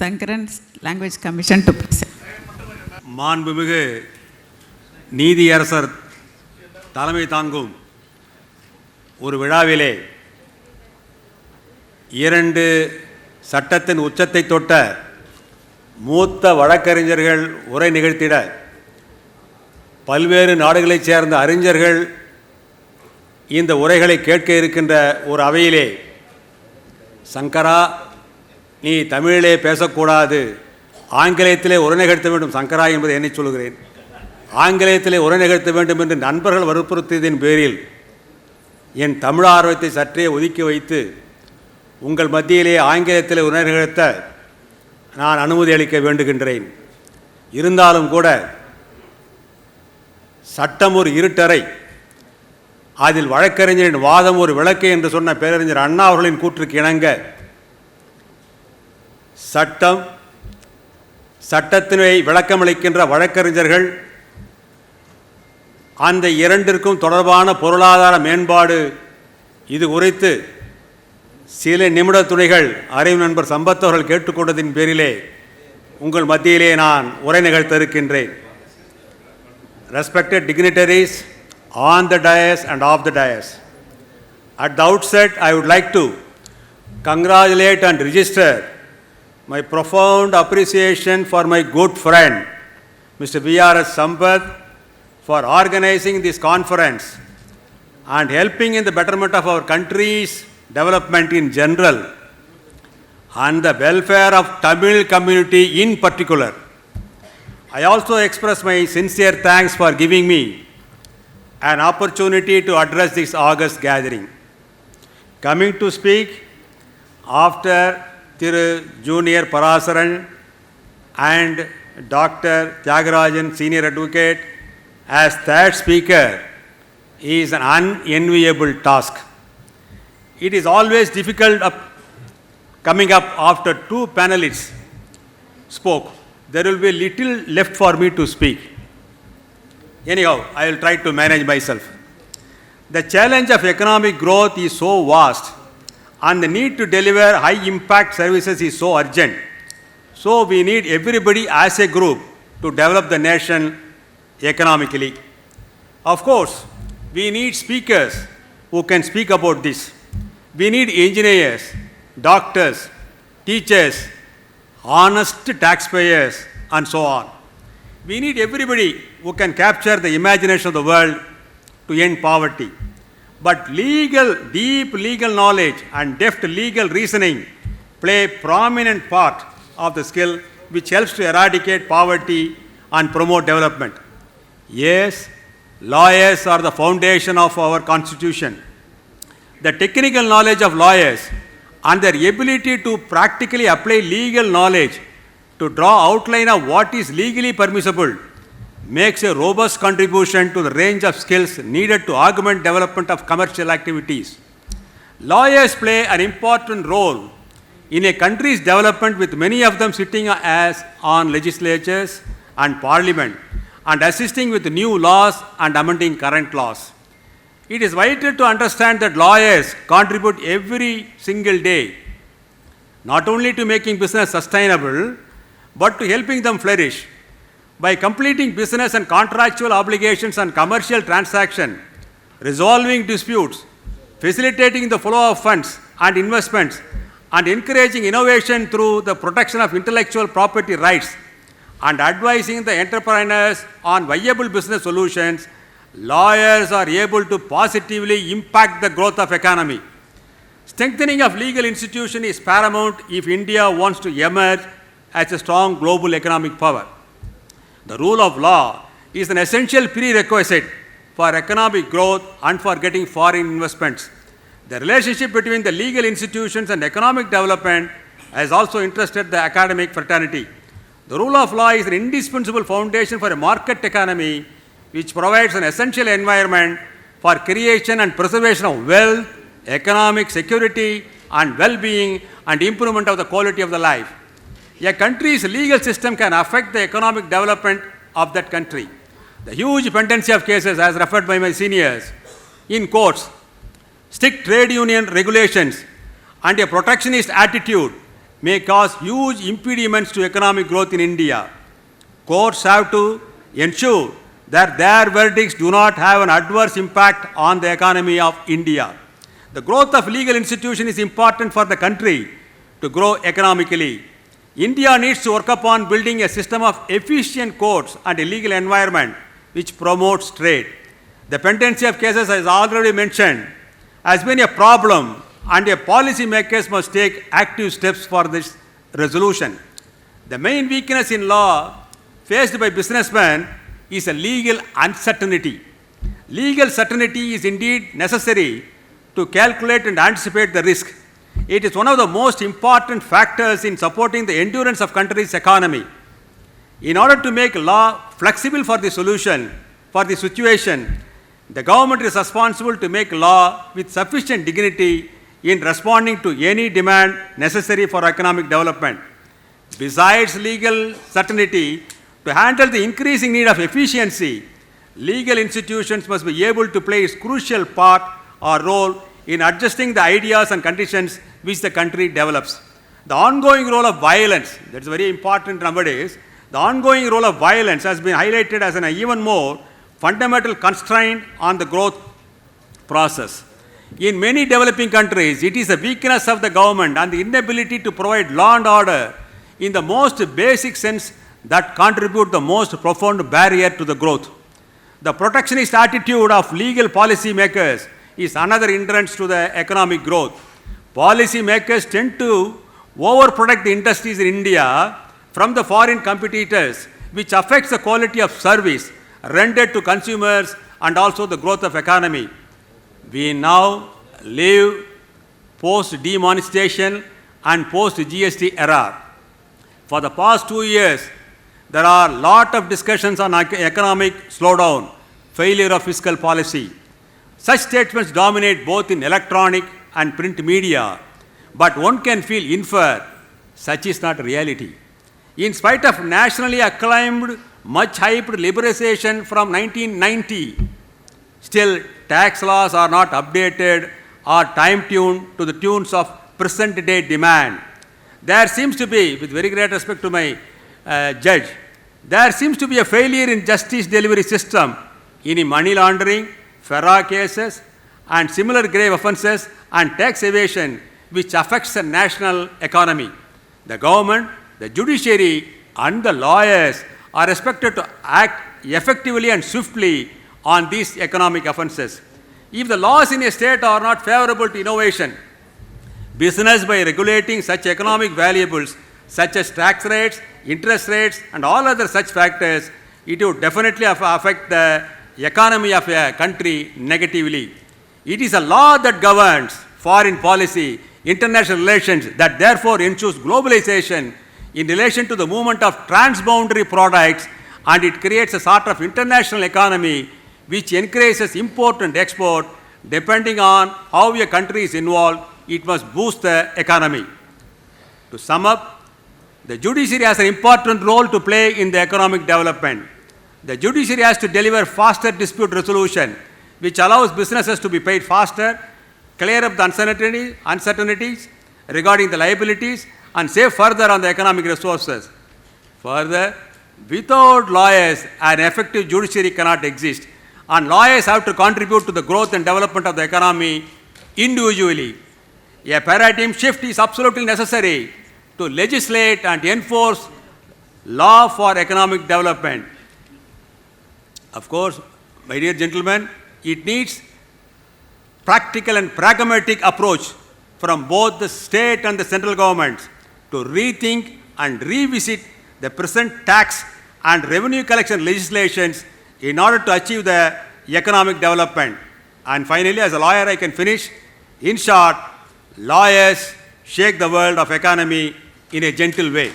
Sankkaran Language Commission to present. மாண்புமிகு நீதியரசர் தலைமை தாங்கும் ஒரு விழாவிலே இரண்டு சட்டத்தின் உச்சத்தை தொட்ட மூத்த வழக்கறிஞர்கள் உரை நிகழ்த்திட பல்வேறு நாடுகளைச் சேர்ந்த அறிஞர்கள் இந்த உரைகளை கேட்க இருக்கின்ற ஒரு அவையிலே, சங்கரா, நீ தமிழிலே பேசக்கூடாது, ஆங்கிலத்திலே உரை நிகழ்த்த வேண்டும் சங்கரா என்பதை என்னை சொல்கிறேன். ஆங்கிலத்திலே உரை நிகழ்த்த வேண்டும் என்று நண்பர்கள் வற்புறுத்தியதின் பேரில் என் தமிழ் ஆர்வத்தை சற்றே ஒதுக்கி வைத்து உங்கள் மத்தியிலே ஆங்கிலத்தில் உரை நிகழ்த்த நான் அனுமதி அளிக்க வேண்டுகின்றேன். இருந்தாலும் கூட சட்டம் ஒரு இருட்டறை, அதில் வழக்கறிஞரின் வாதம் ஒரு விளக்கு என்று சொன்ன பேரறிஞர் அண்ணா அவர்களின் கூற்றுக்கு இணங்க சட்டத்தினை விளக்கமளிக்கின்ற வழக்கறிஞர்கள் அந்த இரண்டிற்கும் தொடர்பான பொருளாதார மேம்பாடு இது குறித்து சில நிமிட துணைகள் அறிவு நண்பர் சம்பத் அவர்கள் கேட்டுக்கொண்டதின் பேரிலே உங்கள் மத்தியிலே நான் உரை நிகழ்த்த இருக்கின்றேன். Respected dignitaries on the dais and off the dais, at the outset I would like to congratulate and register my profound appreciation for my good friend Mr. Mr.A.Sankkaran for organizing this conference and helping in the betterment of our country's development in general and the welfare of Tamil community in particular. I also express my sincere thanks for giving me an opportunity to address this august gathering. Coming to speak after Thiru Junior Parasaran and Dr. Tyagarajan, Senior Advocate, as third speaker is an unenviable task. It is always difficult coming up after two panelists spoke. There will be little left for me to speak. Anyhow, I will try to manage myself. The challenge of economic growth is so vast and the need to deliver high impact services is so urgent. So we need everybody as a group to develop the nation economically. Of course, we need speakers who can speak about this. We need engineers, doctors, teachers, honest taxpayers, and so on. We need everybody who can capture the imagination of the world to end poverty. But deep legal knowledge and deft legal reasoning play a prominent part of the skill which helps to eradicate poverty and promote development. Yes, lawyers are the foundation of our constitution. The technical knowledge of lawyers and their ability to practically apply legal knowledge to draw outline of what is legally permissible makes a robust contribution to the range of skills needed to augment development of commercial activities. Lawyers play an important role in a country's development, with many of them sitting as on legislatures and parliament and assisting with new laws and amending current laws. It is vital to understand that lawyers contribute every single day not only to making business sustainable but to helping them flourish. By completing business and contractual obligations and commercial transactions, resolving disputes, facilitating the flow of funds and investments, and encouraging innovation through the protection of intellectual property rights, and advising the entrepreneurs on viable business solutions, lawyers are able to positively impact the growth of economy. Strengthening of legal institutions is paramount if India wants to emerge as a strong global economic power. The rule of law is an essential prerequisite for economic growth and for getting foreign investments. The relationship between the legal institutions and economic development has also interested the academic fraternity. The rule of law is an indispensable foundation for a market economy which provides an essential environment for creation and preservation of wealth, economic security and well-being, and improvement of the quality of the life. A country's legal system can affect the economic development of that country. The huge pendency of cases, as referred by my seniors, in courts, strict trade union regulations, and a protectionist attitude may cause huge impediments to economic growth in India. Courts have to ensure that their verdicts do not have an adverse impact on the economy of India. The growth of legal institutions is important for the country to grow economically. India needs to work upon building a system of efficient courts and a legal environment which promotes trade. The pendency of cases, as already mentioned, has been a problem, and a policy makers must take active steps for this resolution. The main weakness in law faced by businessmen is a legal uncertainty. Legal certainty is indeed necessary to calculate and anticipate the risk. It is one of the most important factors in supporting the endurance of country's economy. In order to make law flexible for the situation, the government is responsible to make law with sufficient dignity in responding to any demand necessary for economic development. Besides legal certainty, to handle the increasing need of efficiency, legal institutions must be able to play a crucial part or role in adjusting the ideas and conditions which the country develops. The ongoing role of violence, that's very important nowadays, the ongoing role of violence has been highlighted as an even more fundamental constraint on the growth process. In many developing countries, it is a weakness of the government and the inability to provide law and order in the most basic sense that contribute the most profound barrier to the growth. The protectionist attitude of legal policy makers is another hindrance to the economic growth. Policy makers tend to overprotect the industries in India from the foreign competitors, which affects the quality of service rendered to consumers and also the growth of economy. We now live post-demonetization and post-GST era. For the past 2 years, there are a lot of discussions on economic slowdown, failure of fiscal policy. Such statements dominate both in electronic and print media, but one can infer such is not reality. In spite of nationally acclaimed, much hyped liberalization from 1990, still tax laws are not updated or time-tuned to the tunes of present-day demand. There seems to be, with very great respect to my judge, there seems to be a failure in justice delivery system in money laundering, FERA cases, and similar grave offences and tax evasion which affects the national economy. The government, the judiciary, and the lawyers are expected to act effectively and swiftly on these economic offences. If the laws in a state are not favorable to innovation, business by regulating such economic variables such as tax rates, interest rates, and all other such factors, it would definitely affect the economy of a country negatively. It is a law that governs foreign policy, international relations, that therefore ensures globalization in relation to the movement of transboundary products, and it creates a sort of international economy which encourages import and export. Depending on how a country is involved, it must boost the economy. To sum up, the judiciary has an important role to play in the economic development. The judiciary has to deliver faster dispute resolution, which allows businesses to be paid faster, clear up the uncertainties regarding the liabilities, and save further on the economic resources. Further, without lawyers, an effective judiciary cannot exist, and lawyers have to contribute to the growth and development of the economy individually. A paradigm shift is absolutely necessary to legislate and enforce law for economic development. Of course, my dear gentlemen, it needs practical and pragmatic approach from both the state and the central governments to rethink and revisit the present tax and revenue collection legislations in order to achieve the economic development. And finally, as a lawyer, I can finish. In short, lawyers shake the world of economy in a gentle way.